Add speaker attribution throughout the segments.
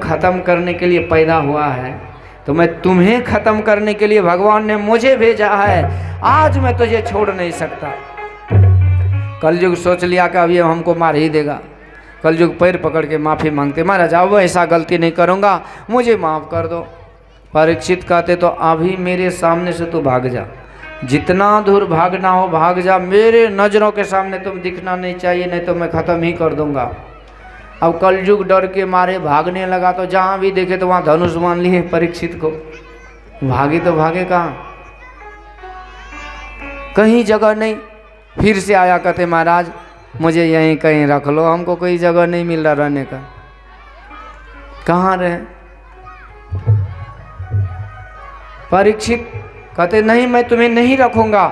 Speaker 1: ख़त्म करने के लिए पैदा हुआ है, तो मैं तुम्हें ख़त्म करने के लिए भगवान ने मुझे भेजा है। आज मैं तुझे छोड़ नहीं सकता। कलयुग सोच लिया कि अब ये हमको मार ही देगा। कलयुग पैर पकड़ के माफ़ी मांगते, महाराज अब ऐसा गलती नहीं करूँगा, मुझे माफ़ कर दो। परीक्षित कहते तो अभी मेरे सामने से तू भाग जा, जितना दूर भागना हो भाग जा, मेरे नज़रों के सामने तुम दिखना नहीं चाहिए, नहीं तो मैं ख़त्म ही कर दूंगा। अब कलयुग डर के मारे भागने लगा, तो जहाँ भी देखे तो वहाँ धनुष मान लिए परीक्षित को। भागे तो भागे कहाँ, कहीं जगह नहीं। फिर से आया, कहते महाराज मुझे यहीं कहीं रख लो, हमको कोई जगह नहीं मिल रहा रहने का। कहाँ रहे? परीक्षित कहते नहीं, मैं तुम्हें नहीं रखूँगा।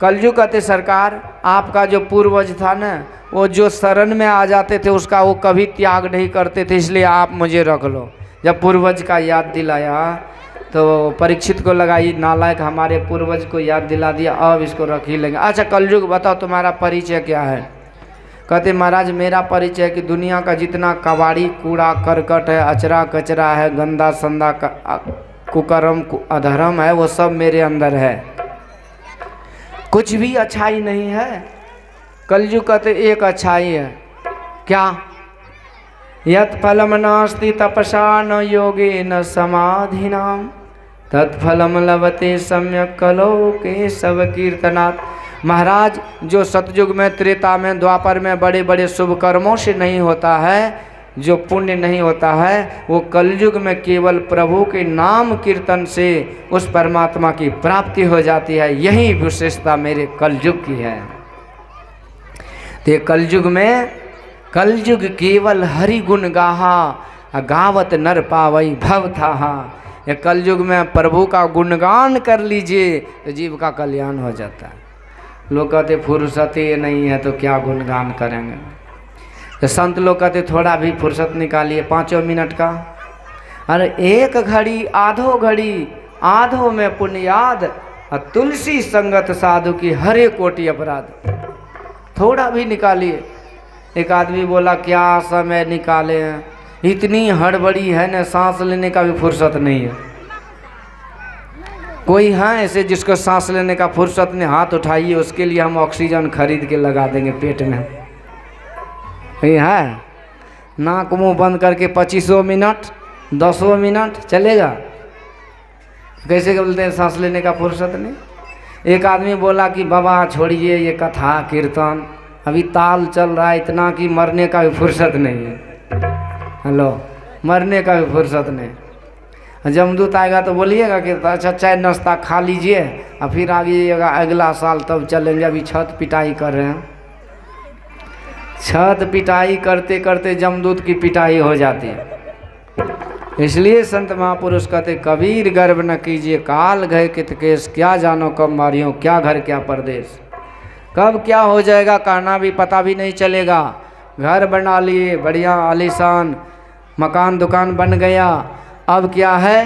Speaker 1: कलयुग कहते सरकार, आपका जो पूर्वज था ना, वो जो शरण में आ जाते थे उसका वो कभी त्याग नहीं करते थे, इसलिए आप मुझे रख लो। जब पूर्वज का याद दिलाया तो परीक्षित को लगा ये नालायक हमारे पूर्वज को याद दिला दिया, अब इसको रख ही लेंगे। अच्छा कलयुग बताओ तुम्हारा परिचय क्या है? कहते महाराज मेरा परिचय है कि दुनिया का जितना कबाड़ी कूड़ा करकट है, अचरा कचरा है, गंदा संदा कुकर्म अधर्म है, वो सब मेरे अंदर है, कुछ भी अच्छाई नहीं है। कलयुग कहते एक अच्छाई है, क्या? यत् फलम नास्ति तपसा न योगे न समाधिनाम तत्फलम लभते सम्यक कलो के सब कीर्तनात्। महाराज जो सतयुग में, त्रेता में, द्वापर में बड़े बड़े शुभ कर्मों से नहीं होता है, जो पुण्य नहीं होता है, वो कलयुग में केवल प्रभु के नाम कीर्तन से उस परमात्मा की प्राप्ति हो जाती है। यही विशेषता मेरे कलयुग की है। तो कलयुग में, कलयुग केवल हरि गुण गाहा गावत नर पावई भव थाहा। ये कलयुग में प्रभु का गुणगान कर लीजिए तो जीव का कल्याण हो जाता है। लोग कहते फुर्सत ही नहीं है तो क्या गुणगान करेंगे। तो संत लोग कहते थोड़ा भी फुर्सत निकालिए 5 मिनट का। अरे एक घड़ी आधो घड़ी, आधो में पुण्य याद, और तुलसी संगत साधु की हरे कोटि अपराध। थोड़ा भी निकालिए। एक आदमी बोला क्या समय निकाले हैं, इतनी हड़बड़ी है ना, सांस लेने का भी फुर्सत नहीं है। कोई है ऐसे जिसको सांस लेने का फुर्सत नहीं? हाथ उठाइए, उसके लिए हम ऑक्सीजन खरीद के लगा देंगे पेट में। ये है नाक मुंह बंद करके 25 मिनट 10 मिनट चलेगा? कैसे बोलते हैं सांस लेने का फुर्सत नहीं। एक आदमी बोला कि बाबा छोड़िए ये कथा कीर्तन, अभी ताल चल रहा है इतना कि मरने का भी फुर्सत नहीं है। हेलो, मरने का भी फुर्सत नहीं। जमदूत आएगा तो बोलिएगा कि अच्छा चाय नाश्ता खा लीजिए और फिर आइएगा अगला साल तब चलेंगे। अभी छत पिटाई कर रहे हैं, छत पिटाई करते करते जमदूत की पिटाई हो जाती है। इसलिए संत महापुरुष कहते कबीर गर्व न कीजिए, काल गए कित केस, क्या जानो कब मारियो, क्या घर क्या परदेश। कब क्या हो जाएगा कहना भी पता भी नहीं चलेगा। घर बना लिए बढ़िया आलीशान, मकान दुकान बन गया, अब क्या है,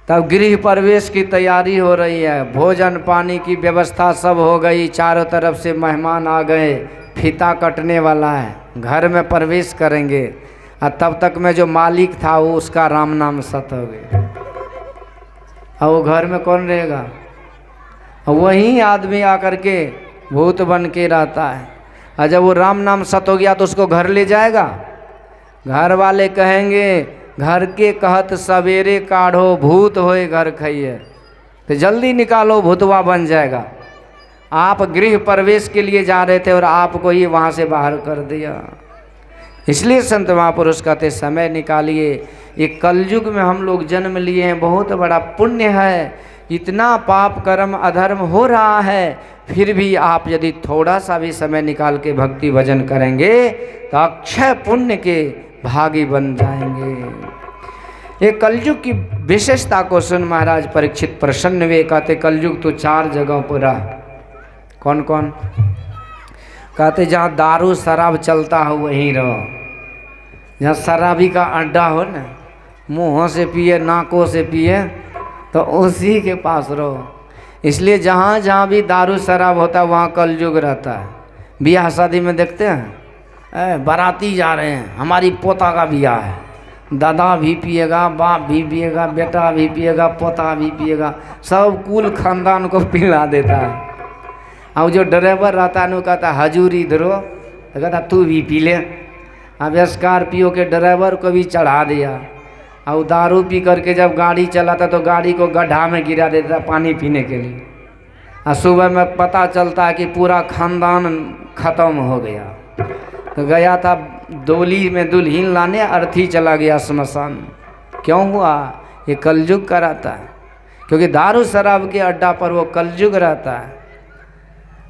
Speaker 1: तब गृह प्रवेश की तैयारी हो रही है, भोजन पानी की व्यवस्था सब हो गई, चारों तरफ से मेहमान आ गए, फीता कटने वाला है, घर में प्रवेश करेंगे, और तब तक में जो मालिक था वो उसका राम नाम सत हो गया। और वो घर में कौन रहेगा? वही आदमी आकर के भूत बन के रहता है। और जब वो राम नाम सत हो गया तो उसको घर ले जाएगा। घर वाले कहेंगे घर के कहत सवेरे काढ़ो, भूत होए घर खाइए, तो जल्दी निकालो भूतवा बन जाएगा। आप गृह प्रवेश के लिए जा रहे थे और आपको ही वहाँ से बाहर कर दिया। इसलिए संत महापुरुष कहते समय निकालिए। ये कलयुग में हम लोग जन्म लिए हैं, बहुत बड़ा पुण्य है। इतना पाप कर्म अधर्म हो रहा है, फिर भी आप यदि थोड़ा सा भी समय निकाल के भक्ति भजन करेंगे तो अक्षय पुण्य के भागी बन जाएंगे। ये कलयुग की विशेषता को सुन महाराज परीक्षित प्रसन्न वे। कहते कलयुग तो 4 जगहों पर रहा। कौन कौन? कहते जहाँ दारू शराब चलता हो वहीं रहो, जहाँ शराबी का अड्डा हो ना, मुँहों से पिए नाकों से पिए, तो उसी के पास रहो। इसलिए जहाँ जहाँ भी दारू शराब होता है वहाँ कलयुग रहता है। ब्याह शादी में देखते हैं बाराती जा रहे हैं, हमारी पोता का ब्याह है, दादा भी पिएगा, बाप भी पिएगा, बेटा भी पिएगा, पोता भी पिएगा, सब कुल खानदान को पिला देता है। और जो ड्राइवर रहता है वो कहता है हजूर इधरो, तो कहता तू भी पी ले। अब स्कॉर्पियो के ड्राइवर को भी चढ़ा दिया, और दारू पी करके जब गाड़ी चलाता तो गाड़ी को गड्ढा में गिरा देता पानी पीने के लिए। और सुबह में पता चलता है कि पूरा खानदान ख़त्म हो गया। तो गया था डोली में दुल्हन लाने, अर्थी चला गया स्मशान। क्यों हुआ? ये कलयुग का रहता है, क्योंकि दारू शराब के अड्डा पर वो कलयुग रहता है।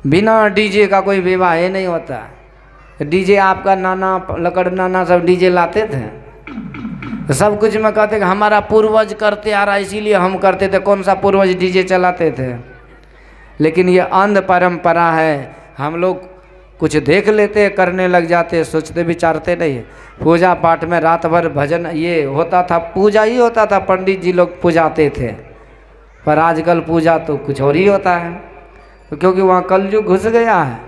Speaker 1: बिना डीजे का कोई विवाह ही नहीं होता। डीजे आपका नाना लकड़ नाना सब डीजे लाते थे, तो सब कुछ में कहते कि हमारा पूर्वज करते आ रहा इसीलिए हम करते थे। कौन सा पूर्वज डीजे चलाते थे? लेकिन ये अंध परंपरा है। हम लोग कुछ देख लेते, करने लग जाते, सोचते विचारते नहीं। पूजा पाठ में रात भर भजन ये होता था, पूजा ही होता था, पंडित जी लोग पूजाते थे। पर आजकल पूजा तो कुछ और ही होता है, तो क्योंकि वहाँ कलयुग घुस गया है।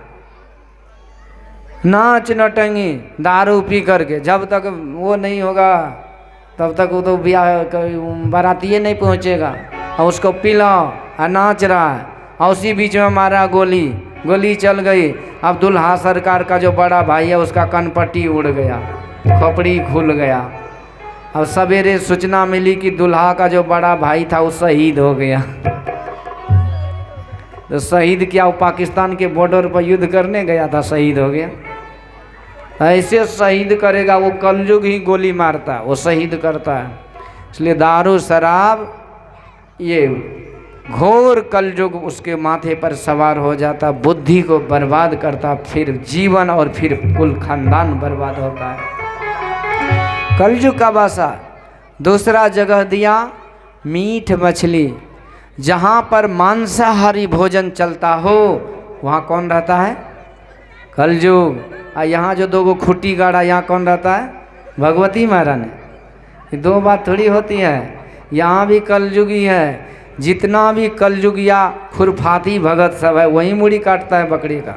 Speaker 1: नाच नटंगी दारू पी करके, जब तक वो नहीं होगा तब तक वो तो ब्याह बाराती नहीं पहुँचेगा, और उसको पिलाओ और नाच रहा है, और उसी बीच में मारा गोली चल गई। अब दुल्हा सरकार का जो बड़ा भाई है उसका कनपट्टी उड़ गया, खोपड़ी खुल गया। अब सवेरे सूचना मिली कि दुल्हा का जो बड़ा भाई था वो शहीद हो गया। तो शहीद क्या, वो पाकिस्तान के बॉर्डर पर युद्ध करने गया था, शहीद हो गया। ऐसे शहीद करेगा वो, कलयुग ही गोली मारता है, वो शहीद करता है। इसलिए दारू शराब ये घोर कलयुग उसके माथे पर सवार हो जाता, बुद्धि को बर्बाद करता, फिर जीवन और फिर कुल खानदान बर्बाद होता है। कलयुग का भाषा। दूसरा जगह दिया मीठ मछली। जहाँ पर मांसाहारी भोजन चलता हो वहाँ कौन रहता है? कलयुग। और यहाँ जो दो खुट्टी गाड़ा, यहाँ कौन रहता है? भगवती महारानी। ये दो बात थोड़ी होती है। यहाँ भी कलयुगी है। जितना भी कलयुगिया खुरफाती भगत सब है वही मुड़ी काटता है बकरी का।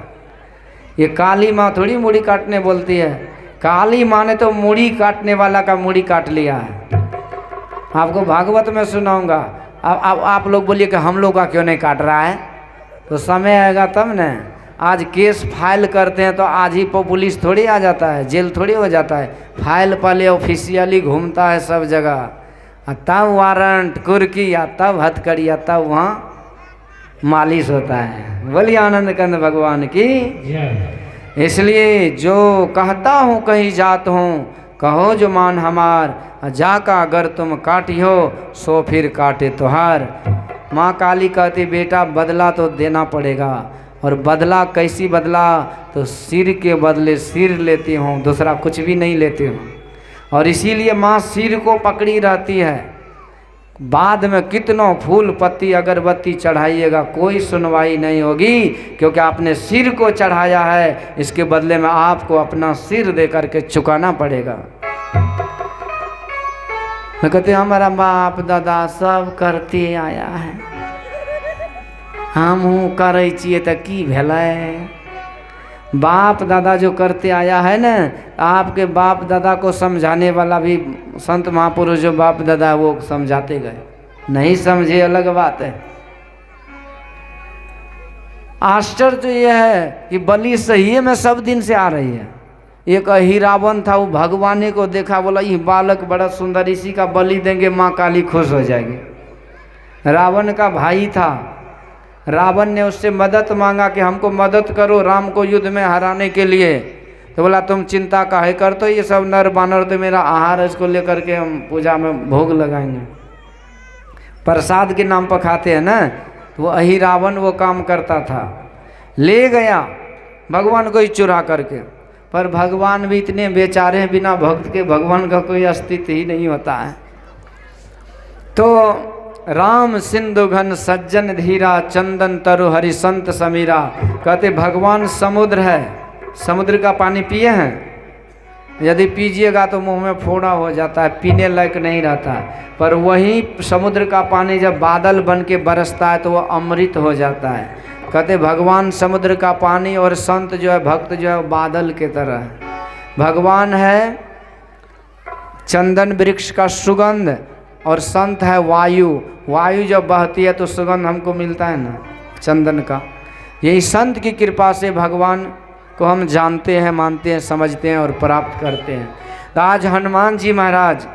Speaker 1: ये काली माँ थोड़ी मुड़ी काटने बोलती है। काली माँ ने तो मुड़ी काटने वाला का मुड़ी काट लिया है। आपको भागवत में सुनाऊंगा। अब आप लोग बोलिए कि हम लोग का क्यों नहीं काट रहा है, तो समय आएगा तब न। आज केस फाइल करते हैं तो आज ही पुलिस थोड़ी आ जाता है, जेल थोड़ी हो जाता है। फाइल पहले ऑफिशियली घूमता है सब जगह, तब वारंट कुर्की, तब हथकड़िया, तब वहाँ मालिश होता है। बोलिए आनंद कंद भगवान की। इसलिए जो कहता हूँ कहीं जात हूँ, कहो जो मान हमार, जाका अगर तुम काटी हो सो फिर काटे तुहार। माँ काली कहती बेटा बदला तो देना पड़ेगा, और बदला कैसी बदला? तो सिर के बदले सिर लेती हूँ, दूसरा कुछ भी नहीं लेती हूँ। और इसीलिए माँ सिर को पकड़ी रहती है। बाद में कितनों फूल पत्ती अगरबत्ती चढ़ाइएगा कोई सुनवाई नहीं होगी, क्योंकि आपने सिर को चढ़ाया है। इसके बदले में आपको अपना सिर दे करके चुकाना पड़ेगा। मैं कहते हमारा बाप दादा सब करते आया है, हमहूँ करै छियै तो की भेलै? बाप दादा जो करते आया है ना, आपके बाप दादा को समझाने वाला भी संत महापुरुष जो बाप दादा वो समझाते गए, नहीं समझे अलग बात है। आश्चर्य तो ये है कि बलि सही में सब दिन से आ रही है। एक हीरावन था, वो भगवान को देखा, बोला ये बालक बड़ा सुंदर, इसी का बलि देंगे माँ काली खुश हो जाएगी। रावण का भाई था, रावण ने उससे मदद मांगा कि हमको मदद करो राम को युद्ध में हराने के लिए। तो बोला तुम चिंता काहे करते हो, ये सब नर बानर तो मेरा आहार है, इसको लेकर के हम पूजा में भोग लगाएंगे। प्रसाद के नाम पर खाते हैं ना, तो वो अहिरावण वो काम करता था। ले गया भगवान को ही चुरा करके, पर भगवान भी इतने बेचारे हैं, बिना भक्त के भगवान का कोई अस्तित्व ही नहीं होता है। तो राम सिंधु घन सज्जन धीरा, चंदन तरु हरि संत समीरा। कहते भगवान समुद्र है, समुद्र का पानी पिए हैं? यदि पीजिएगा तो मुंह में फोड़ा हो जाता है, पीने लायक नहीं रहता। पर वही समुद्र का पानी जब बादल बन के बरसता है तो वह अमृत हो जाता है। कहते भगवान समुद्र का पानी और संत जो है भक्त जो है बादल के तरह। भगवान है चंदन वृक्ष का सुगंध, और संत है वायु। वायु जब बहती है तो सुगंध हमको मिलता है ना चंदन का। यही संत की कृपा से भगवान को हम जानते हैं, मानते हैं, समझते हैं और प्राप्त करते हैं। तो आज हनुमान जी महाराज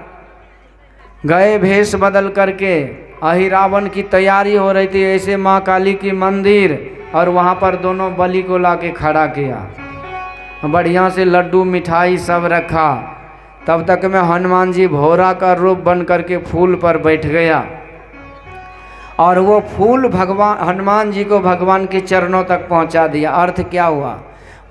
Speaker 1: गए भेष बदल करके, अहिरावण की तैयारी हो रही थी, ऐसे माँ काली की मंदिर, और वहाँ पर दोनों बलि को लाके खड़ा किया, बढ़िया से लड्डू मिठाई सब रखा। तब तक में हनुमान जी भोरा का रूप बन करके फूल पर बैठ गया, और वो फूल भगवान हनुमान जी को भगवान के चरणों तक पहुंचा दिया। अर्थ क्या हुआ?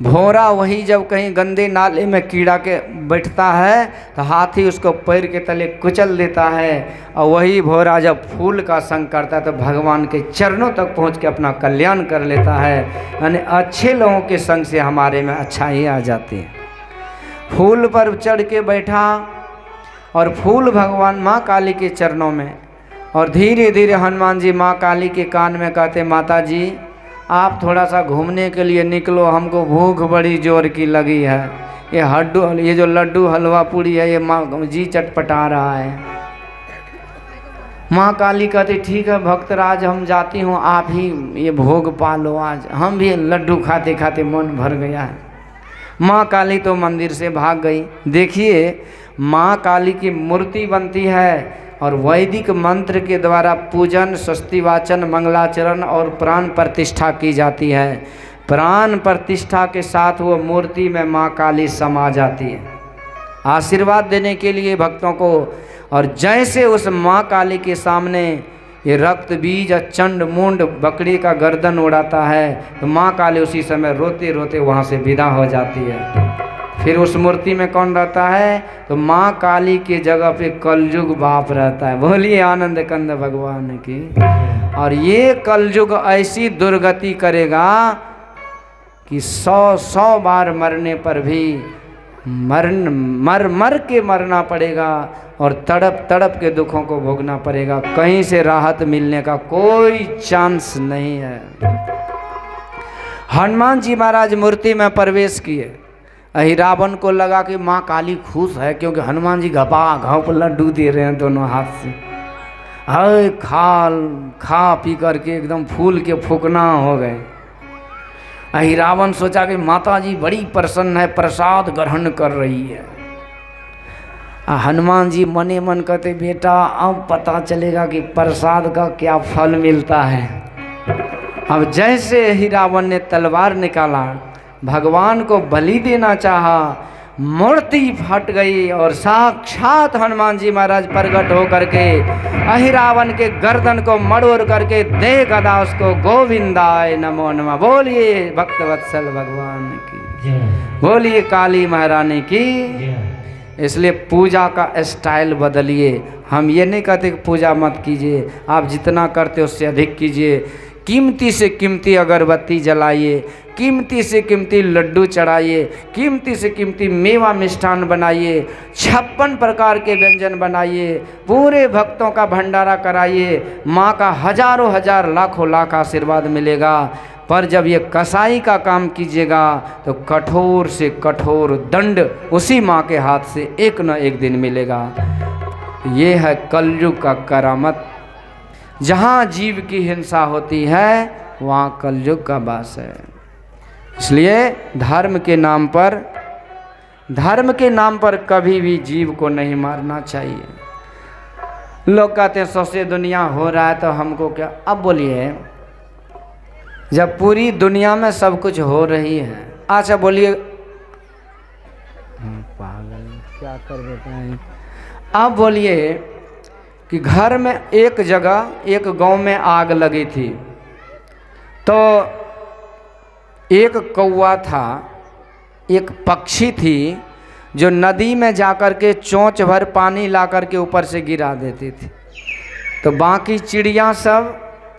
Speaker 1: भोरा वही जब कहीं गंदे नाले में कीड़ा के बैठता है तो हाथी उसको पैर के तले कुचल देता है, और वही भोरा जब फूल का संग करता है तो भगवान के चरणों तक पहुंच के अपना कल्याण कर लेता है। यानी अच्छे लोगों के संग से हमारे में अच्छाई आ जाती है। फूल पर चढ़ के बैठा, और फूल भगवान माँ काली के चरणों में, और धीरे धीरे हनुमान जी माँ काली के कान में कहते, माता जी आप थोड़ा सा घूमने के लिए निकलो, हमको भूख बड़ी जोर की लगी है, ये जो लड्डू हलवा पूड़ी है ये माँ जी चटपटा रहा है। माँ काली कहती ठीक है भक्तराज, हम जाती हूँ, आप ही ये भोग पालो, आज हम भी लड्डू खाते खाते मन भर गया है। माँ काली तो मंदिर से भाग गई। देखिए माँ काली की मूर्ति बनती है, और वैदिक मंत्र के द्वारा पूजन, स्वस्ति वाचन, मंगलाचरण और प्राण प्रतिष्ठा की जाती है। प्राण प्रतिष्ठा के साथ वो मूर्ति में माँ काली समा जाती है आशीर्वाद देने के लिए भक्तों को। और जैसे उस माँ काली के सामने ये रक्त बीज चंड मुंड बकरी का गर्दन उड़ाता है, तो माँ काली उसी समय रोते रोते वहाँ से विदा हो जाती है। फिर उस मूर्ति में कौन रहता है? तो माँ काली के जगह पे कलयुग बाप रहता है। बोलिए आनंद कंद भगवान की। और ये कलयुग ऐसी दुर्गति करेगा कि 100 बार मरने पर भी मर के मरना पड़ेगा, और तड़प तड़प के दुखों को भोगना पड़ेगा। कहीं से राहत मिलने का कोई चांस नहीं है। हनुमान जी महाराज मूर्ति में प्रवेश किए। अहिरावण को लगा कि माँ काली खुश है, क्योंकि हनुमान जी घपा घप लड्डू दे रहे हैं दोनों हाथ से। हाय खा पी करके एकदम फूल के फूकना हो गए। अहिरावण सोचा कि माता जी बड़ी प्रसन्न है, प्रसाद ग्रहण कर रही है। हनुमान जी मने मन कहते बेटा अब पता चलेगा कि प्रसाद का क्या फल मिलता है। अब जैसे अहिरावण ने तलवार निकाला, भगवान को बलि देना चाहा, मूर्ति फट गई, और साक्षात हनुमान जी महाराज प्रकट हो करके अहिरावण के गर्दन को मड़ोड़ करके दे गदा उसको, गोविंदाय नमो नमः। बोलिए भक्तवत्सल भगवान की, बोलिए काली महारानी की। इसलिए पूजा का स्टाइल बदलिए। हम ये नहीं कहते कि पूजा मत कीजिए, आप जितना करते उससे अधिक कीजिए। कीमती से कीमती अगरबत्ती जलाइए, कीमती से कीमती लड्डू चढ़ाइए, कीमती से कीमती मेवा मिष्ठान बनाइए, 56 प्रकार के व्यंजन बनाइए, पूरे भक्तों का भंडारा कराइए। माँ का हजारों हजार लाखों लाख आशीर्वाद मिलेगा। पर जब ये कसाई का काम कीजिएगा तो कठोर से कठोर दंड उसी माँ के हाथ से एक न एक दिन मिलेगा। ये है कलयुग का करामत। जहाँ जीव की हिंसा होती है वहाँ कलयुग का वास है। इसलिए धर्म के नाम पर कभी भी जीव को नहीं मारना चाहिए। लोग कहते हैं सौसे दुनिया हो रहा है तो हमको क्या। अब बोलिए जब पूरी दुनिया में सब कुछ हो रही है, अच्छा बोलिए पागल क्या कर देते हैं। अब बोलिए कि घर में एक जगह एक गांव में आग लगी थी, तो एक कौवा था, एक पक्षी थी जो नदी में जाकर के चोंच भर पानी ला कर के ऊपर से गिरा देती थी। तो बाकी चिड़िया सब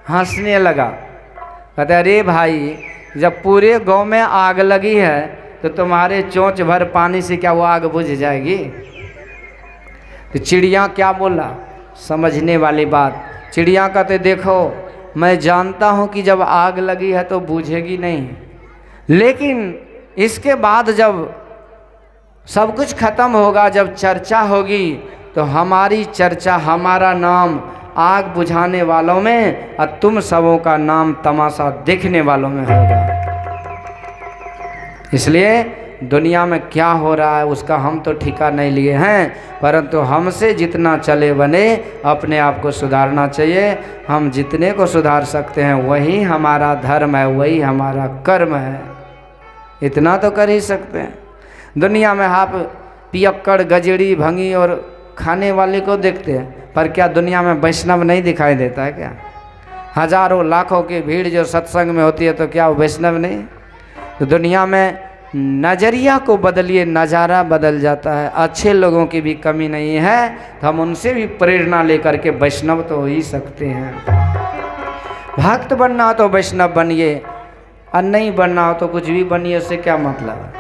Speaker 1: हंसने लगा, कहते अरे भाई जब पूरे गांव में आग लगी है तो तुम्हारे चोंच भर पानी से क्या वो आग बुझ जाएगी। तो चिड़िया क्या बोला, समझने वाली बात। चिड़िया कहते देखो मैं जानता हूँ कि जब आग लगी है तो बुझेगी नहीं, लेकिन इसके बाद जब सब कुछ खत्म होगा। जब चर्चा होगी तो हमारी चर्चा, हमारा नाम आग बुझाने वालों में और तुम सबों का नाम तमाशा देखने वालों में होगा। इसलिए दुनिया में क्या हो रहा है उसका हम तो ठिका नहीं लिए हैं, परंतु हमसे जितना चले बने अपने आप को सुधारना चाहिए। हम जितने को सुधार सकते हैं वही हमारा धर्म है, वही हमारा कर्म है। इतना तो कर ही सकते हैं। दुनिया में आप पियक्कड़, गजड़ी, भंगी और खाने वाले को देखते हैं, पर क्या दुनिया में वैष्णव नहीं दिखाई देता है क्या? हजारों लाखों की भीड़ जो सत्संग में होती है तो क्या वो वैष्णव नहीं? तो दुनिया में नज़रिया को बदलिए, नज़ारा बदल जाता है। अच्छे लोगों की भी कमी नहीं है, तो हम उनसे भी प्रेरणा लेकर के वैष्णव तो हो ही सकते हैं। भक्त बनना हो तो वैष्णव बनिए, और नहीं बनना हो तो कुछ भी बनिए, उससे क्या मतलब?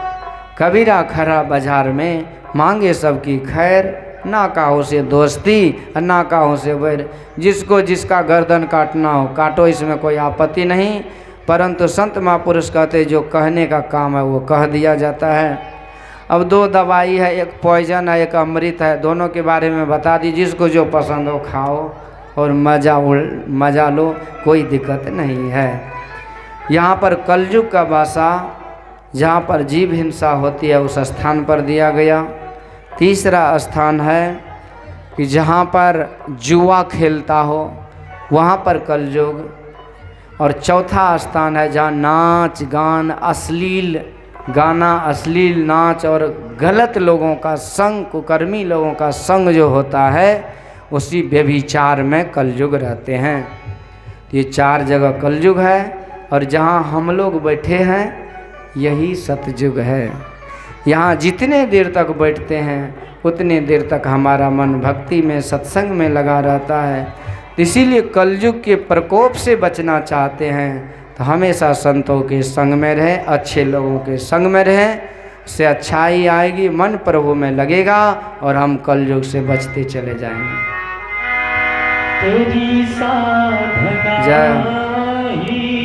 Speaker 1: कबीरा खरा बाजार में मांगे सबकी खैर, ना काहो से दोस्ती ना काहो से वैर। जिसको जिसका गर्दन काटना हो काटो, इसमें कोई आपत्ति नहीं, परंतु संत महापुरुष कहते जो कहने का काम है वो कह दिया जाता है। अब दो दवाई है, एक पॉइजन है, एक अमृत है, दोनों के बारे में बता दी। जिसको जो पसंद हो खाओ और मजा लो, कोई दिक्कत नहीं है। यहाँ पर कलयुग का वासा जहाँ पर जीव हिंसा होती है उस स्थान पर दिया गया। तीसरा स्थान है कि जहाँ पर जुआ खेलता हो वहाँ पर कलयुग। और चौथा स्थान है जहाँ नाच गान, अश्लील गाना, अश्लील नाच और गलत लोगों का संग, कुकर्मी लोगों का संग जो होता है, उसी व्यभिचार में कलयुग रहते हैं। ये चार जगह कलयुग है, और जहाँ हम लोग बैठे हैं यही सतयुग है। यहाँ जितने देर तक बैठते हैं उतने देर तक हमारा मन भक्ति में, सत्संग में लगा रहता है। इसीलिए कलयुग के प्रकोप से बचना चाहते हैं तो हमेशा संतों के संग में रहें, अच्छे लोगों के संग में रहें, से अच्छाई आएगी, मन प्रभु में लगेगा और हम कलयुग से बचते चले जाएंगे।
Speaker 2: तेरी साधना ही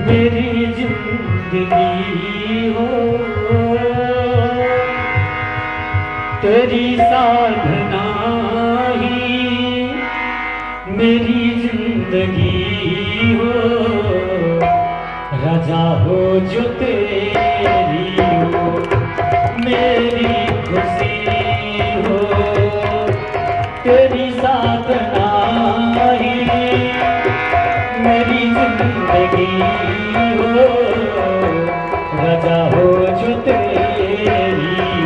Speaker 2: मेरी जिंदगी हो, तेरी साधना मेरी जिंदगी हो। राजा हो जो तेरी हो, मेरी खुशी हो, तेरी साधना ही मेरी जिंदगी हो। राजा हो जो तेरी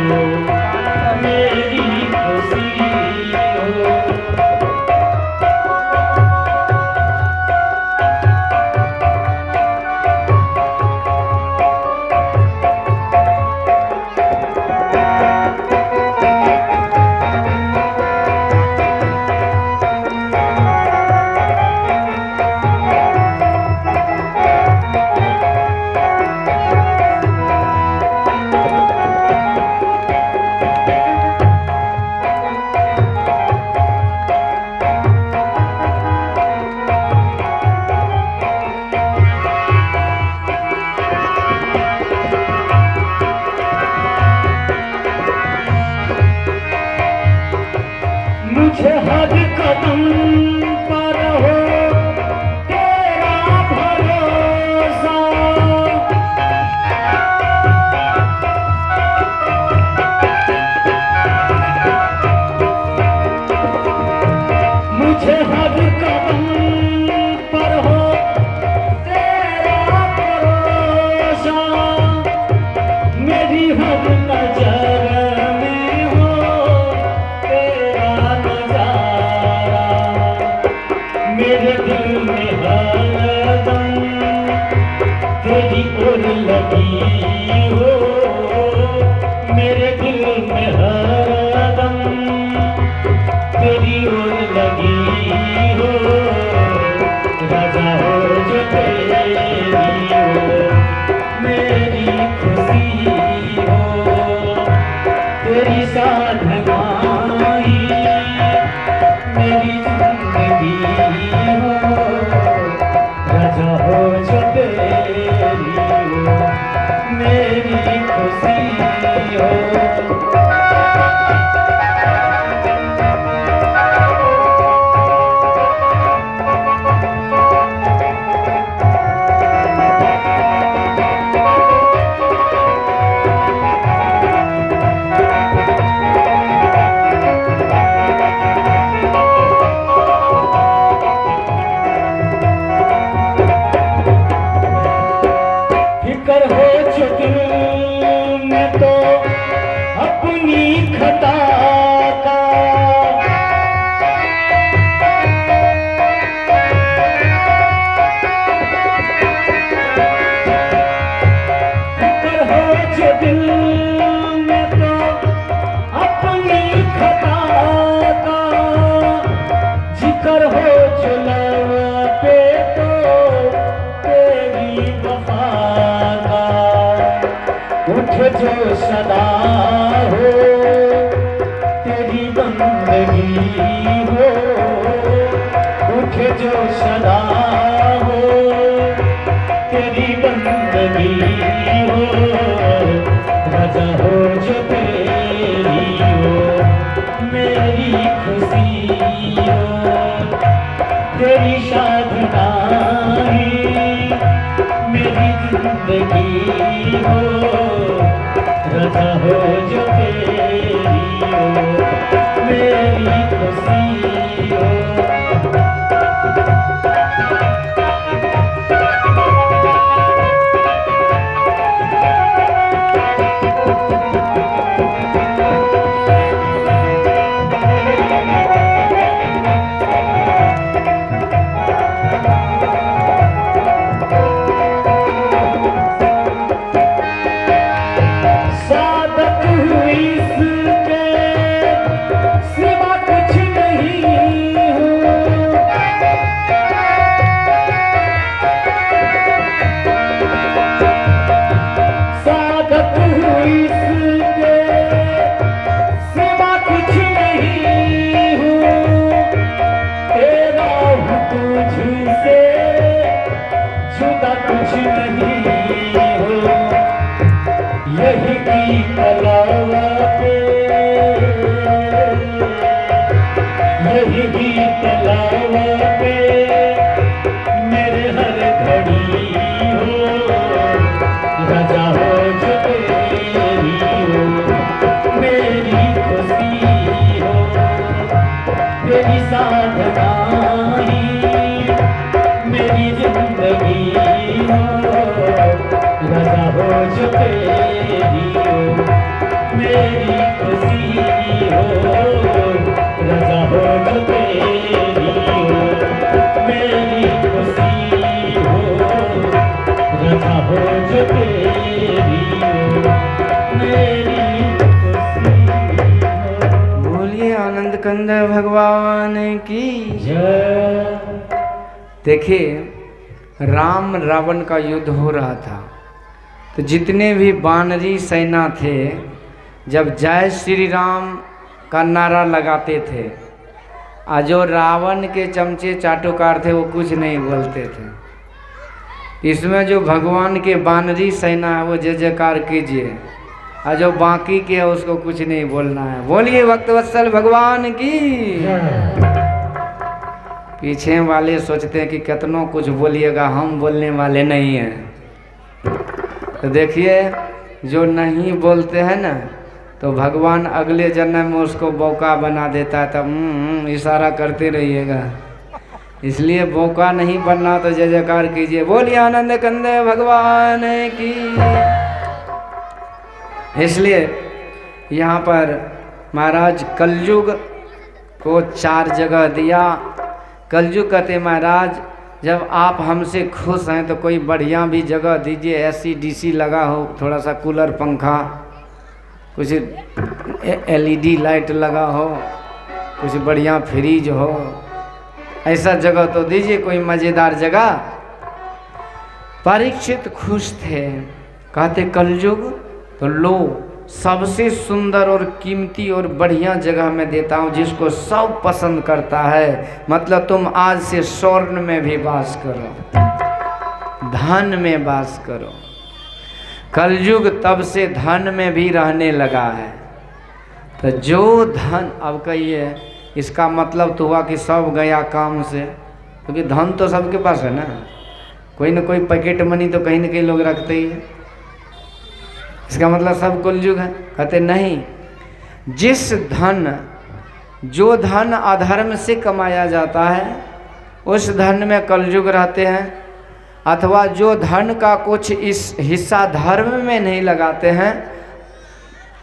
Speaker 2: हो, मेरी खुशी हो। मुझे हर कदम पर हो तेरा भरोसा, मुझे हर कदम पर हो तेरा भरोसा, मेरी हर नजर मेरे दिल में हरदम तेरी ओर लगी हो, मेरे दिल में हरदम तेरी ओर लगी हो। राजा हो जो तेरी हो, मेरी खुशी हो, तेरी साधना ही मेरी जिंदगी हो। राजा हो जो तेरी हो, मेरी खुशी खता का फिक्र हो जो दिल में तो अपनी खता का, जिक्र हो जो लब पे तो तेरी वफा का। उठ जो सदा हो तेरी बंदगी हो, उठ जो सदा हो तेरी बंदगी हो, रजा हो जो तेरी हो मेरी खुशी हो, तेरी साधना ही मेरी जिंदगी हो, रजा हो जो तेरी हो मेरी खुशी हो। सादत हुई इसके सिवा कुछ नहीं हूँ, सादत हुई इसके सिवा कुछ नहीं हूँ, तेरा हूँ तुझसे जुदा कुछ नहीं हूँ। यही गीत लावा पे, यही गीत लावा पे मेरे हर घड़ी हो, रजा हो जो तेरी हो मेरी खुशी हो, तेरी साधना ही मेरी जिंदगी हो, रजा हो जो तेरी हो मेरी खुशी हो, रजा हो जो तेरी हो मेरी खुशी हो, रजा हो जो तेरी हो मेरी खुशी हो।
Speaker 1: बोलिए आनंद कंद भगवान की।
Speaker 2: जय।
Speaker 1: देखिए, राम रावण का युद्ध हो रहा था, तो जितने भी वानरी सेना थे जब जय श्री राम का नारा लगाते थे, और जो रावण के चमचे चाटुकार थे वो कुछ नहीं बोलते थे। इसमें जो भगवान के वानरी सेना है वो जय जयकार कीजिए, और जो बाकी के है उसको कुछ नहीं बोलना है। बोलिए भक्तवत्सल भगवान की। पीछे वाले सोचते हैं कि कितनों कुछ बोलिएगा, हम बोलने वाले नहीं हैं। तो देखिए, जो नहीं बोलते हैं ना, तो भगवान अगले जन्म में उसको बौका बना देता है। तब इशारा करते रहिएगा। इसलिए बौका नहीं बनना तो जय जयकार कीजिए। बोलिए आनंद कंदे भगवान की। इसलिए यहाँ पर महाराज कलयुग को 4 जगह दिया। कलयुग कहते महाराज, जब आप हमसे खुश हैं तो कोई बढ़िया भी जगह दीजिए, एसी डीसी लगा हो, थोड़ा सा कूलर पंखा, कुछ एलईडी लाइट लगा हो, कुछ बढ़िया फ्रिज हो, ऐसा जगह तो दीजिए, कोई मज़ेदार जगह। परीक्षित खुश थे, कहते कलयुग तो लो, सबसे सुंदर और कीमती और बढ़िया जगह में देता हूँ जिसको सब पसंद करता है। मतलब तुम आज से स्वर्ण में भी वास करो, धन में वास करो। कलयुग तब से धन में भी रहने लगा है। तो जो धन, अब कहिए इसका मतलब तो हुआ कि सब गया काम से, क्योंकि धन तो सबके पास है ना, कोई ना कोई पैकेट मनी तो कहीं ना कहीं लोग रखते ही है। इसका मतलब सब कलयुग है। कहते नहीं, जिस धन, जो धन अधर्म से कमाया जाता है उस धन में कलयुग रहते हैं, अथवा जो धन का कुछ इस हिस्सा धर्म में नहीं लगाते हैं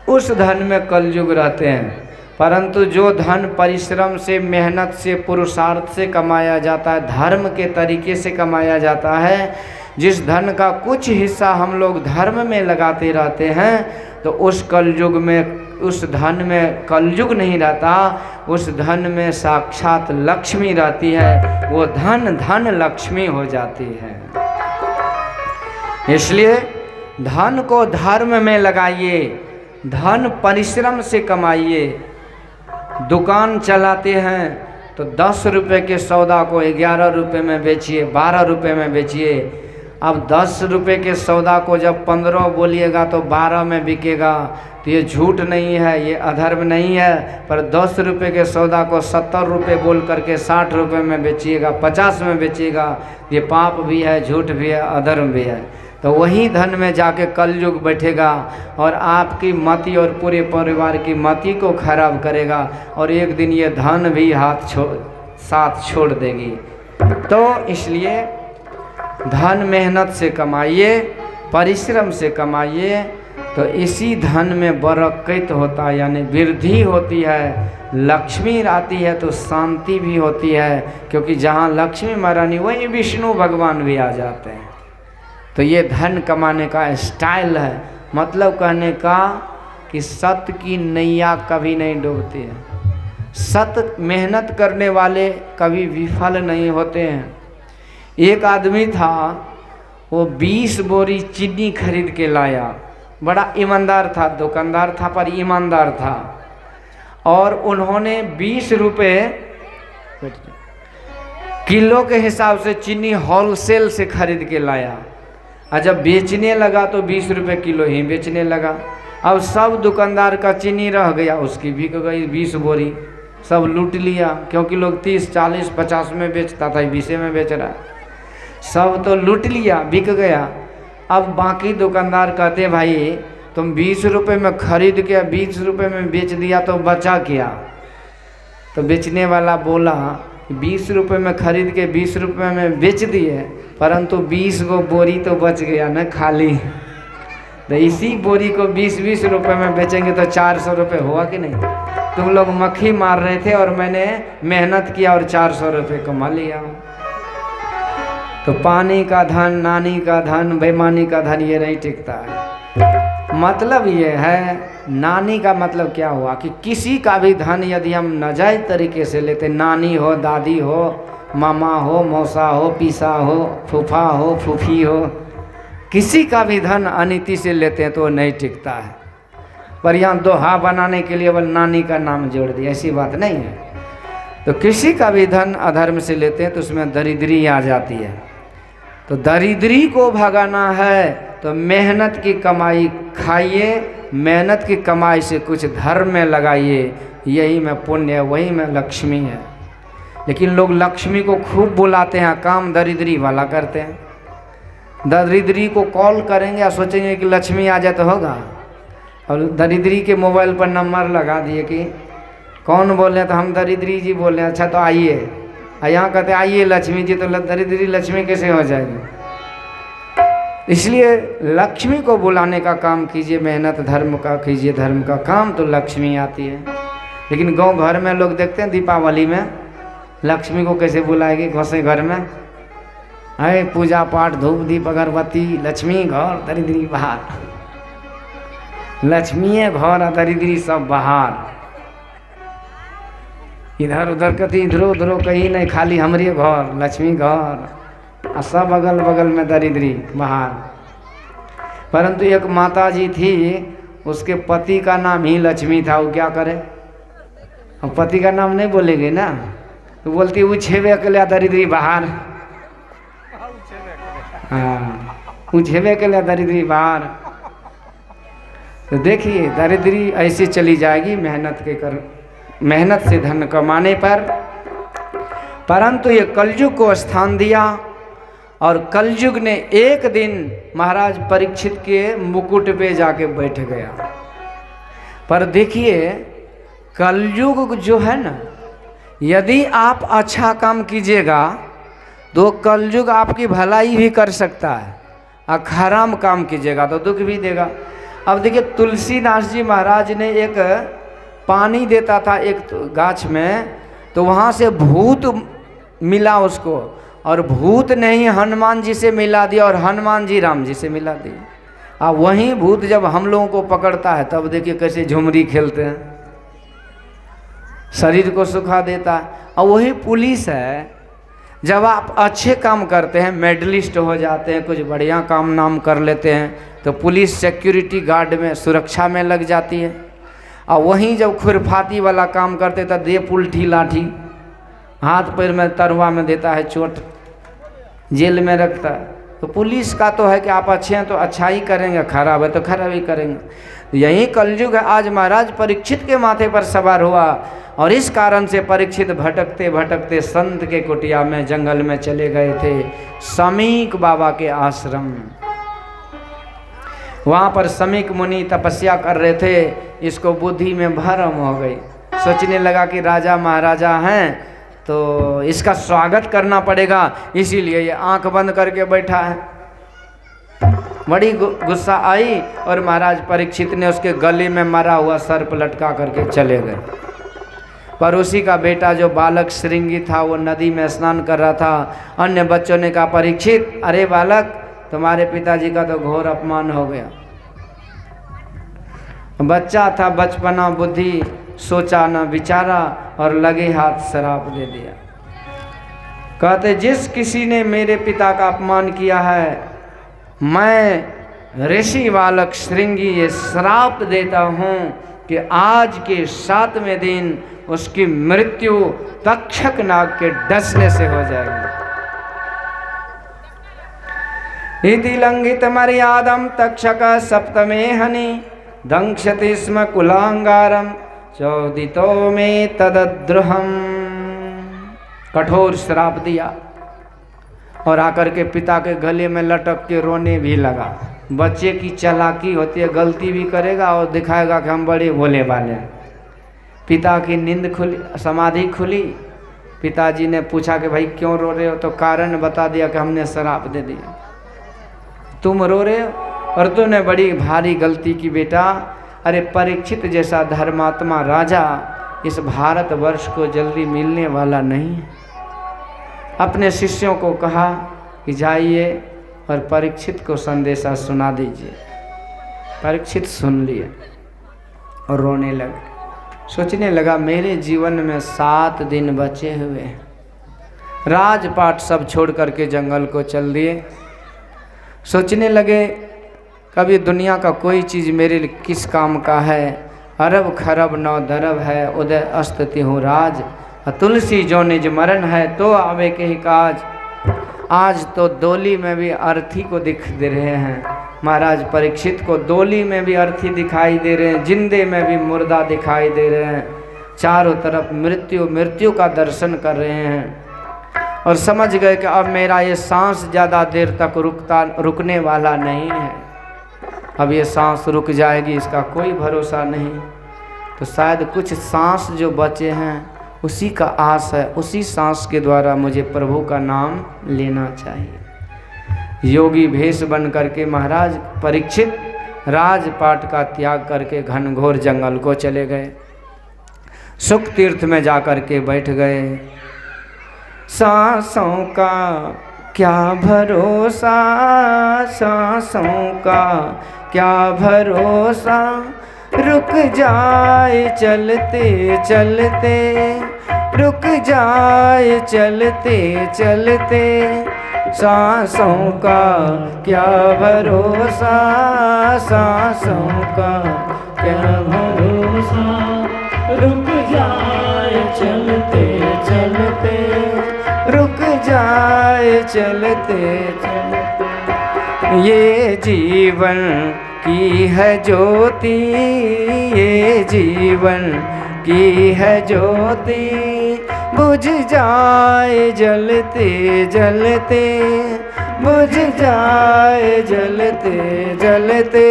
Speaker 1: उस धन में कलयुग रहते हैं। परंतु जो धन परिश्रम से, मेहनत से, पुरुषार्थ से कमाया जाता है, धर्म के तरीके से कमाया जाता है, जिस धन का कुछ हिस्सा हम लोग धर्म में लगाते रहते हैं, तो उस कलयुग में, उस धन में कलयुग नहीं रहता, उस धन में साक्षात लक्ष्मी रहती है। वो धन धन लक्ष्मी हो जाती है। इसलिए धन को धर्म में लगाइए, धन परिश्रम से कमाइए। दुकान चलाते हैं तो 10 रुपये के सौदा को 11 रुपये में बेचिए, 12 रुपये में बेचिए। अब 10 रुपये के सौदा को जब 15 बोलिएगा तो 12 में बिकेगा, तो ये झूठ नहीं है, ये अधर्म नहीं है। पर 10 रुपये के सौदा को 70 रुपये बोल करके 60 रुपये में बेचिएगा, 50 में बेचिएगा, ये पाप भी है, झूठ भी है, अधर्म भी है। तो वही धन में जाके कलयुग बैठेगा और आपकी मति और पूरे परिवार की मति को खराब करेगा, और एक दिन ये धन भी साथ छोड़ देगी। तो इसलिए धन मेहनत से कमाइए, परिश्रम से कमाइए, तो इसी धन में बरकत होता है, यानी वृद्धि होती है, लक्ष्मी आती है तो शांति भी होती है। क्योंकि जहाँ लक्ष्मी महारानी वहीं विष्णु भगवान भी आ जाते हैं। तो ये धन कमाने का स्टाइल है। मतलब कहने का कि सत्य की नैया कभी नहीं डूबती है, सत्य मेहनत करने वाले कभी विफल नहीं होते हैं। एक आदमी था, वो 20 बोरी चीनी खरीद के लाया। बड़ा ईमानदार था, दुकानदार था पर ईमानदार था। और उन्होंने 20 रुपये किलो के हिसाब से चीनी होलसेल से खरीद के लाया। और जब बेचने लगा तो 20 रुपये किलो ही बेचने लगा। अब सब दुकानदार का चीनी रह गया, उसकी बिक गई 20 बोरी, सब लूट लिया। क्योंकि लोग 30, 40, 50 में बेचता था, 20 में बेच रहा है, सब तो लूट लिया, बिक गया। अब बाकी दुकानदार कहते भाई तुम 20 रुपये में खरीद के 20 रुपये में बेच दिया तो बचा क्या? तो बेचने वाला बोला 20 रुपये में खरीद के 20 रुपये में बेच दिए, परंतु 20 गो बोरी तो बच गया ना खाली। तो इसी बोरी को 20-20 रुपये में बेचेंगे तो 400 रुपये हुआ कि नहीं? तुम लोग मक्खी मार रहे थे और मैंने मेहनत किया और 400 रुपये कमा लिया। तो पानी का धन, नानी का धन, बेईमानी का धन ये नहीं टिकता है। मतलब ये है, नानी का मतलब क्या हुआ कि किसी का भी धन यदि हम नाजायज तरीके से लेते, नानी हो, दादी हो, मामा हो, मौसा हो, पीसा हो, फूफा हो, फूफी हो, किसी का भी धन अनीति से लेते हैं तो वो नहीं टिकता है। पर यहाँ दोहा बनाने के लिए बल नानी का नाम जोड़ दिया, ऐसी बात नहीं है। तो किसी का भी धन अधर्म से लेते हैं तो उसमें दरिद्री आ जाती है। तो दरिद्री को भगाना है तो मेहनत की कमाई खाइए, मेहनत की कमाई से कुछ धर्म में लगाइए, यही में पुण्य है, वही में लक्ष्मी है। लेकिन लोग लक्ष्मी को खूब बुलाते हैं, काम दरिद्री वाला करते हैं। दरिद्री को कॉल करेंगे और सोचेंगे कि लक्ष्मी आ जाए तो होगा, और दरिद्री के मोबाइल पर नंबर लगा दिए कि कौन बोल रहे हैं, तो हम दरिद्री जी बोल रहे हैं, अच्छा तो आइए। यहाँ कहते आइए लक्ष्मी जी, तो दरिद्री लक्ष्मी कैसे हो जाएगी? इसलिए लक्ष्मी को बुलाने का काम कीजिए, मेहनत धर्म का कीजिए, धर्म का काम तो लक्ष्मी आती है। लेकिन गांव घर में लोग देखते हैं दीपावली में लक्ष्मी को कैसे बुलाएगी, घोसे घर में है पूजा पाठ, धूप दीप अगरबत्ती, लक्ष्मी घर दरिद्री बाहर, लक्ष्मी घर दरिद्री सब बाहर। इधर उधर कति इधरो उधरो कहीं नहीं, खाली हमरे घर लक्ष्मी घर, और सब अगल बगल में दरिद्री बाहर। परंतु एक माता जी थी, उसके पति का नाम ही लक्ष्मी था। वो क्या करे, अब पति का नाम नहीं बोलेंगे ना, तो बोलती वो छेबे के लिए दरिद्री बाहर। हाँ, वो छेबे के लिए दरिद्री बाहर। तो देखिए दरिद्री ऐसी चली जाएगी मेहनत से धन कमाने पर। परंतु ये कलयुग को स्थान दिया, और कलयुग ने एक दिन महाराज परीक्षित के मुकुट पे जाके बैठ गया। पर देखिए कलयुग जो है ना, यदि आप अच्छा काम कीजिएगा तो कलयुग आपकी भलाई भी कर सकता है, और खराब काम कीजिएगा तो दुख भी देगा। अब देखिए तुलसीदास जी महाराज ने एक पानी देता था एक गाछ में, तो वहाँ से भूत मिला उसको, और भूत ने ही हनुमान जी से मिला दिया और हनुमान जी राम जी से मिला दिया। अब वही भूत जब हम लोगों को पकड़ता है तब देखिए कैसे झुमरी खेलते हैं, शरीर को सुखा देता है। और वही पुलिस है, जब आप अच्छे काम करते हैं, मेडलिस्ट हो जाते हैं, कुछ बढ़िया काम नाम कर लेते हैं, तो पुलिस सिक्योरिटी गार्ड में सुरक्षा में लग जाती है। और वहीं जब खुरफाती वाला काम करते तो दे पुलठी लाठी, हाथ पैर में तरुआ में देता है चोट, जेल में रखता है। तो पुलिस का तो है कि आप अच्छे हैं तो अच्छा ही करेंगे, खराब है तो खराब ही करेंगे। यही कलयुग है। आज महाराज परीक्षित के माथे पर सवार हुआ, और इस कारण से परीक्षित भटकते भटकते संत के कुटिया में जंगल में चले गए थे, समीक बाबा के आश्रम। वहाँ पर समीक मुनि तपस्या कर रहे थे। इसको बुद्धि में भ्रम हो गई, सोचने लगा कि राजा महाराजा हैं तो इसका स्वागत करना पड़ेगा, इसीलिए ये आंख बंद करके बैठा है। बड़ी गुस्सा आई और महाराज परीक्षित ने उसके गले में मरा हुआ सर्प लटका करके चले गए। पर उसी का बेटा जो बालक श्रृंगी था वो नदी में स्नान कर रहा था। अन्य बच्चों ने कहा, परीक्षित अरे बालक, तुम्हारे पिताजी का तो घोर अपमान हो गया। बच्चा था, बचपना बुद्धि, सोचा न विचारा और लगे हाथ शराप दे दिया। कहते जिस किसी ने मेरे पिता का अपमान किया है, मैं ऋषि बालक श्रृंगी ये श्राप देता हूँ कि आज के 7वें दिन उसकी मृत्यु तक्षक नाग के डसने से हो जाएगी। इति लंघित मर्यादम तक्षक सप्तमे हनि दंक्षति स्म कुलांगारम चौदितो में तदद्रुहम। कठोर श्राप दिया और आकर के पिता के गले में लटक के रोने भी लगा। बच्चे की चालाकी होती है, गलती भी करेगा और दिखाएगा कि हम बड़े भोले वाले हैं। पिता की नींद खुली, समाधि खुली। पिताजी ने पूछा कि भाई क्यों रो रहे हो, तो कारण बता दिया कि हमने श्राप दे दिया। तुम रो रहे हो और तुमने बड़ी भारी गलती की बेटा। अरे परीक्षित जैसा धर्मात्मा राजा इस भारतवर्ष को जल्दी मिलने वाला नहीं है। अपने शिष्यों को कहा कि जाइए और परीक्षित को संदेशा सुना दीजिए। परीक्षित सुन लिए और रोने लगे। सोचने लगा मेरे जीवन में 7 दिन बचे हुए हैं। राजपाट सब छोड़ करके जंगल को चल दिए। सोचने लगे कभी दुनिया का कोई चीज़ मेरे लिए किस काम का है। अरब खरब नौ दरब है, उदय अस्त तिहु राज, तुलसी जो निज मरण है तो आवे के ही काज। आज तो डोली में भी अर्थी को दिख दे रहे हैं। महाराज परीक्षित को डोली में भी अर्थी दिखाई दे रहे हैं, जिंदे में भी मुर्दा दिखाई दे रहे हैं। चारों तरफ मृत्यु मृत्यु का दर्शन कर रहे हैं और समझ गए कि अब मेरा ये सांस ज़्यादा देर तक रुकने वाला नहीं है। अब ये सांस रुक जाएगी, इसका कोई भरोसा नहीं। तो शायद कुछ सांस जो बचे हैं उसी का आस है, उसी सांस के द्वारा मुझे प्रभु का नाम लेना चाहिए। योगी भेष बन करके महाराज परीक्षित राजपाट का त्याग करके घनघोर जंगल को चले गए। सुख तीर्थ में जाकर के बैठ गए। सांसों का क्या भरोसा, सांसों का क्या भरोसा, रुक जाए चलते चलते, रुक जाए चलते चलते, सांसों का क्या भरोसा, सांसों का क्या भरोसा,
Speaker 2: रुक जाए चलते चलते,
Speaker 1: रुक जाए चलते चलते। ये जीवन की है ज्योति, ये जीवन की है ज्योति, बुझ जाए जलते जलते, बुझ जाए जलते जलते,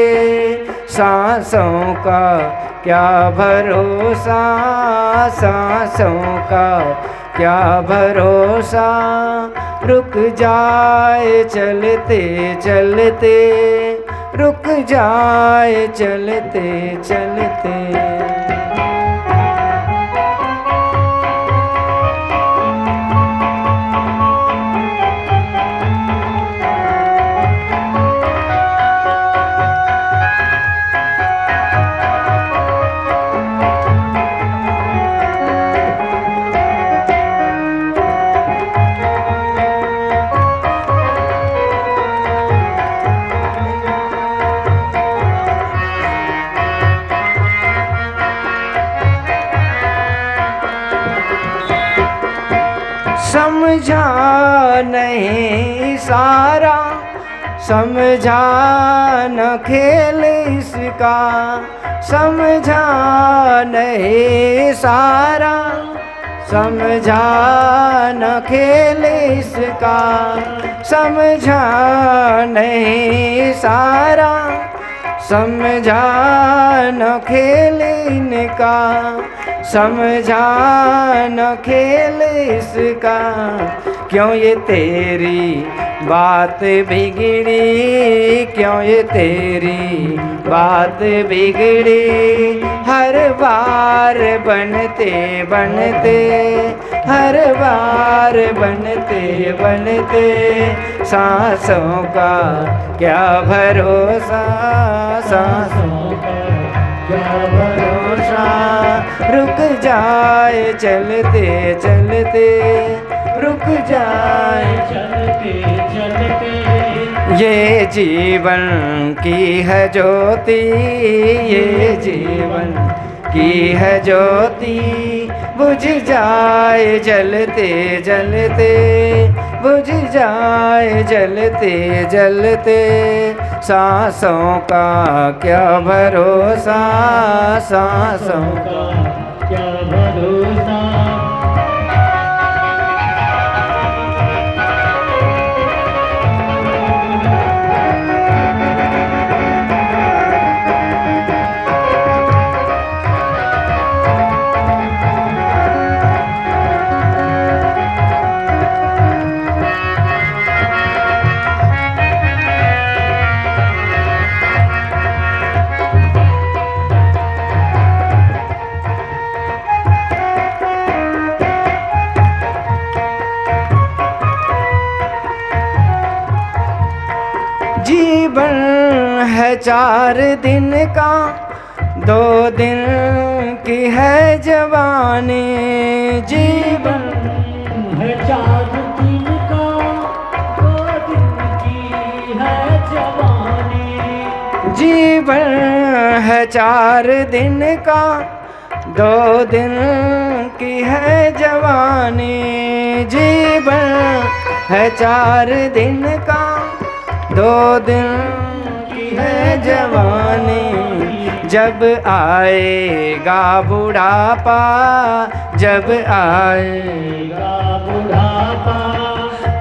Speaker 1: सांसों का क्या भरोसा, सांसों का क्या भरोसा, रुक जाए चलते चलते, रुक जाए चलते चलते। समझा नहीं सारा, समझा न खेल इसका, समझा नहीं सारा, समझा न खेल इसका, समझा नहीं सारा, समझा न खेल इनका, समझा न खेल इसका। क्यों ये तेरी बात बिगड़ी, क्यों ये तेरी बात बिगड़ी, हर बार बनते बनते, हर बार बनते बनते, सांसों का क्या भरोसा, सांसों का क्या भरोसा, रुक जाए चलते चलते, रुक जाए
Speaker 2: चलते चलते।
Speaker 1: ये जीवन की है ज्योति, ये जीवन की है ज्योति, बुझ जाए जलते जलते, बुझ जाए जलते जलते, सांसों का क्या भरोसा, सांसों
Speaker 2: का क्या भरोसा।
Speaker 1: जीवन है 4 दिन का, 2 दिन की है जवानी, जीवन
Speaker 2: है 4 दिन का, 2 दिन की है जवानी।
Speaker 1: जीवन है 4 दिन का, 2 दिन की है जवानी, जीवन है 4 दिन का, 2 दिन की है जवानी। जब आएगा बुढ़ापा, जब आएगा
Speaker 2: बुढ़ापा,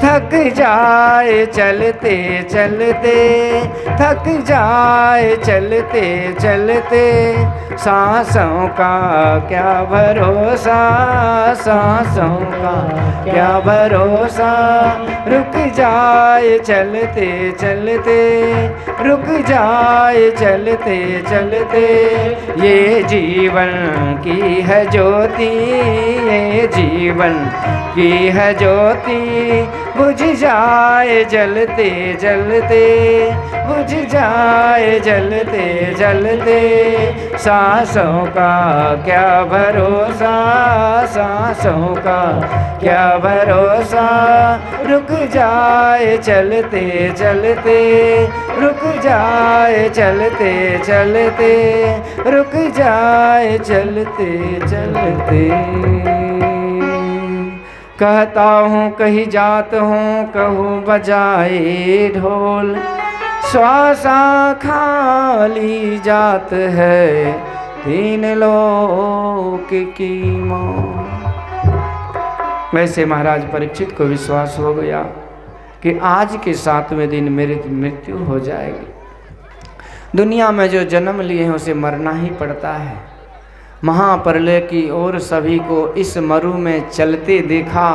Speaker 1: थक जाए चलते चलते, थक जाए चलते चलते, सांसों का क्या भरोसा, सांसों का क्या भरोसा, रुक जाए चलते चलते, रुक जाए चलते चलते, ये जीवन की है ज्योति, ये जीवन की है ज्योति, बुझ जाए जलते जलते, बुझ जाए जलते जलते, सांसों का क्या भरोसा, सांसों का क्या भरोसा, रुक जाए चलते चलते, रुक जाए चलते चलते, रुक जाए चलते चलते। कहता हूँ कहीं जात हूँ, कहूँ बजाए ढोल, श्वासा खाली जात है, 3 लोक की मौत। वैसे महाराज परीक्षित को विश्वास हो गया कि आज के 7वें दिन मेरी मृत्यु हो जाएगी। दुनिया में जो जन्म लिए हैं उसे मरना ही पड़ता है। महाप्रलय की ओर सभी को इस मरु में चलते देखा,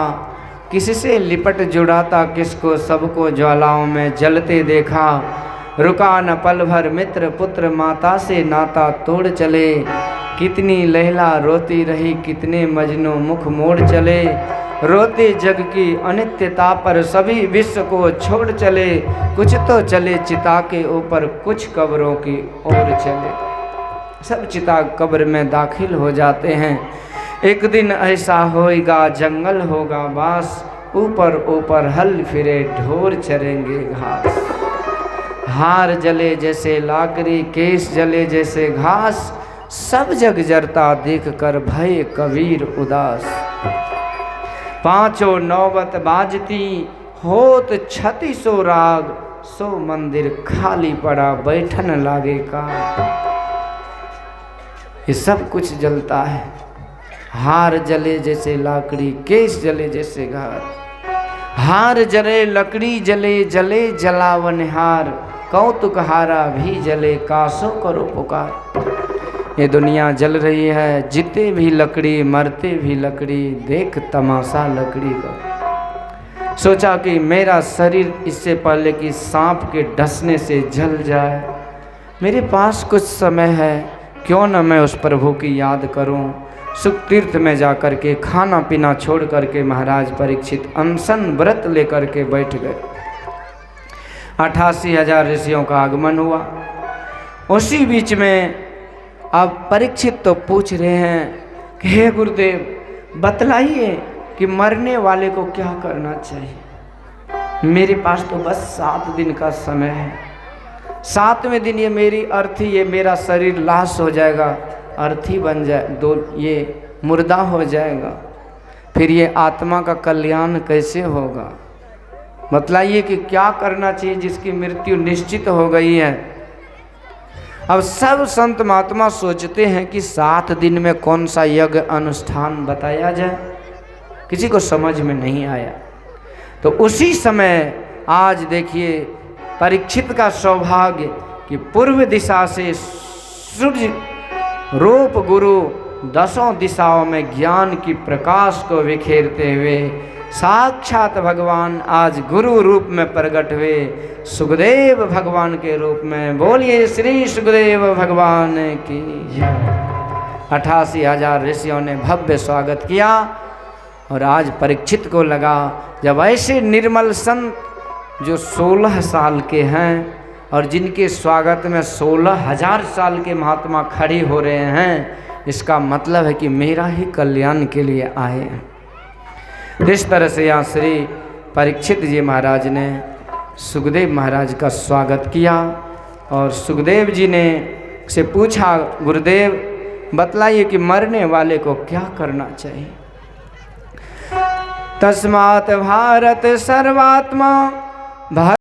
Speaker 1: किससे लिपट जुड़ाता किसको, सबको ज्वालाओं में जलते देखा। रुका न पल भर मित्र पुत्र माता से नाता तोड़ चले। कितनी लैला रोती रही कितने मजनू मुख मोड़ चले। रोते जग की अनित्यता पर सभी विश्व को छोड़ चले। कुछ तो चले चिता के ऊपर कुछ कब्रों की ओर चले। सब चिता कब्र में दाखिल हो जाते हैं। एक दिन ऐसा होएगा जंगल होगा बास, ऊपर ऊपर हल फिरे ढोर चरेंगे घास। हार जले जैसे लाकड़ी केस जले जैसे घास, सब जग जरता देख कर भय कबीर उदास। पांचों नौबत बाजती होत 3600 राग, सो मंदिर खाली पड़ा बैठन लागे का। ये सब कुछ जलता है। हार जले जैसे लाकड़ी केस जले जैसे घास। हार जले लकड़ी जले जले जलावन हार, कौतुक हारा भी जले कासो करो पुकार। ये दुनिया जल रही है, जीते भी लकड़ी मरते भी लकड़ी, देख तमाशा लकड़ी का। सोचा कि मेरा शरीर इससे पहले कि सांप के डसने से जल जाए, मेरे पास कुछ समय है, क्यों न मैं उस प्रभु की याद करूं। सुख तीर्थ में जाकर के खाना पीना छोड़ करके महाराज परीक्षित अनशन व्रत लेकर के बैठ गए। 88,000 ऋषियों का आगमन हुआ। उसी बीच में अब परीक्षित तो पूछ रहे हैं कि हे गुरुदेव बतलाइए कि मरने वाले को क्या करना चाहिए। मेरे पास तो बस 7 दिन का समय है। 7वें दिन ये मेरी अर्थी, ये मेरा शरीर लाश हो जाएगा, अर्थी बन जाए, ये मुर्दा हो जाएगा। फिर ये आत्मा का कल्याण कैसे होगा। बतलाइए कि क्या करना चाहिए जिसकी मृत्यु निश्चित हो गई है। अब सब संत महात्मा सोचते हैं कि 7 दिन में कौन सा यज्ञ अनुष्ठान बताया जाए, किसी को समझ में नहीं आया। तो उसी समय आज देखिए परीक्षित का सौभाग्य कि पूर्व दिशा से सूर्य रूप गुरु 10 दिशाओं में ज्ञान की प्रकाश को बिखेरते हुए साक्षात भगवान आज गुरु रूप में प्रकट हुए, सुखदेव भगवान के रूप में। बोलिए श्री सुखदेव भगवान की जय। 88,000 ऋषियों ने भव्य स्वागत किया और आज परीक्षित को लगा जब ऐसे निर्मल संत जो 16 साल के हैं और जिनके स्वागत में 16,000 साल के महात्मा खड़े हो रहे हैं, इसका मतलब है कि मेरा ही कल्याण के लिए आए हैं। इस तरह से यहाँ श्री परीक्षित जी महाराज ने सुखदेव महाराज का स्वागत किया और सुखदेव जी ने से पूछा गुरुदेव बतलाइए कि मरने वाले को क्या करना चाहिए। तस्मात् भारत सर्वात्मा